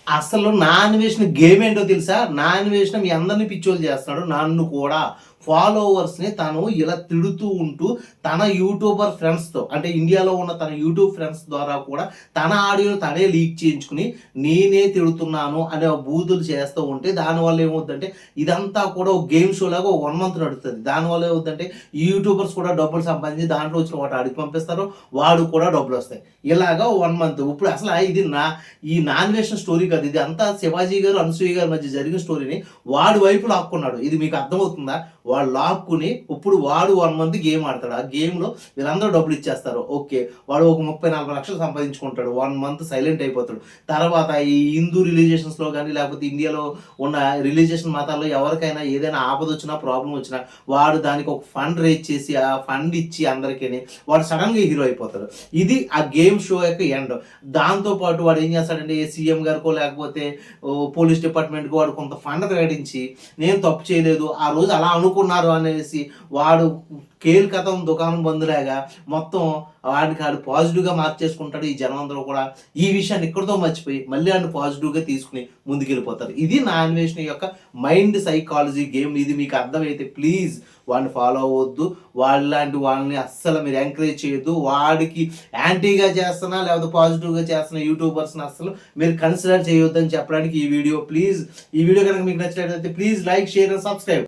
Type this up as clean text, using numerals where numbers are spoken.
అసలు నా అన్వేషణ గేమ్ ఏంటో తెలుసా? నా అన్వేషణ మీ అందరిని పిచ్చోలు చేస్తున్నాడు. నన్ను కూడా ఫాలోవర్స్‌ని తను ఇలా తిడుతూ ఉంటూ తన యూట్యూబర్ ఫ్రెండ్స్‌తో అంటే ఇండియాలో ఉన్న తన యూట్యూబ్ ఫ్రెండ్స్ ద్వారా కూడా తన ఆడియోని తనే లీక్ చేయించుకొని నేనే తిడుతున్నాను అనే బూతులు చేస్తూ ఉంటే దానివల్ల ఏమవుద్దంటే ఇదంతా కూడా ఒక గేమ్ షో లాగా ఒక 1 మంత్ నడుస్తది. దానివల్ల ఏమవుద్దంటే ఈ యూట్యూబర్స్ కూడా డబ్బులు సంపాదించి దాంట్లో వచ్చిన వాటి ఆడికి పంపిస్తారు. వాడు కూడా డబ్బులొస్తాయి. ఇలాగా 1 మంత్. ఇప్పుడు అసల ఇది ఈ నాన్వేషన్ స్టోరీ కాదు. ఇది అంతా శివాజీ గారు, అనసూయ గారి మధ్య జరిగిన స్టోరీని వాడి వైపు లాక్కున్నాడు. ఇది మీకు అర్థమవుతుందా? వాడు లాక్కుని ఇప్పుడు వాడు 1 మంత్ గేమ్ ఆడతాడు. ఆ గేమ్‌లో వీళ్ళందరూ డబ్బులు ఇచ్చేస్తారు. ఓకే. వాడు ఒక 30, 40 లక్షలు సంపాదించుకుంటాడు. 1 మంత్ సైలెంట్ అయిపోతాడు. తర్వాత ఈ హిందూ రిలీజియన్స్‌లో గాని లేకపోతే ఇండియాలో ఉన్న రిలీజియస్ మతాల్లో ఎవరికైనా ఏదైనా ఆపదొచ్చినా, ప్రాబ్లమ్ వచ్చినా వాడు దానికి ఒక ఫండ్ రైజ్ చేసి ఆ ఫండ్ ఇచ్చి అందరికిని వాడు సడెన్‌గా హీరో అయిపోతాడు. ఇది ఆ గేమ్ షో యొక్క ఎండ్. దాంతో పాటు వాడు ఏం చేస్తాడంటే సీఎం గారికో లేకపోతే పోలీస్ డిపార్ట్మెంట్‌కో వాడు కొంత ఫండ్ ప్రకటించి నేను తప్పు చేయలేదు. ఆ రోజు అలా అనుకున్నారు అనేసి వాడు కేల్కతం దుకాణం బంధులాగా మొత్తం వాడికి ఆడు పాజిటివ్‌గా మార్చేసుకుంటాడు. ఈ జనం అందరూ కూడా ఈ విషయాన్ని ఇక్కడితో మర్చిపోయి మళ్ళీ ఆడిని పాజిటివ్‌గా తీసుకొని ముందుకెళ్ళిపోతారు. ఇది నా అన్వేషణ యొక్క మైండ్ సైకాలజీ గేమ్. ఇది మీకు అర్థమైతే ప్లీజ్ వాడిని ఫాలో అవ్వద్దు. వాళ్ళలాంటి వాళ్ళని అస్సలు మీరు ఎంకరేజ్ చేయొద్దు. వాడికి యాంటీగా చేస్తున్నా లేకపోతే పాజిటివ్‌గా చేస్తున్న యూట్యూబర్స్‌ని అస్సలు మీరు కన్సిడర్ చేయొద్దని చెప్పడానికి ఈ వీడియో. ప్లీజ్ ఈ వీడియో కనుక మీకు నచ్చినట్లయితే please like, share and subscribe.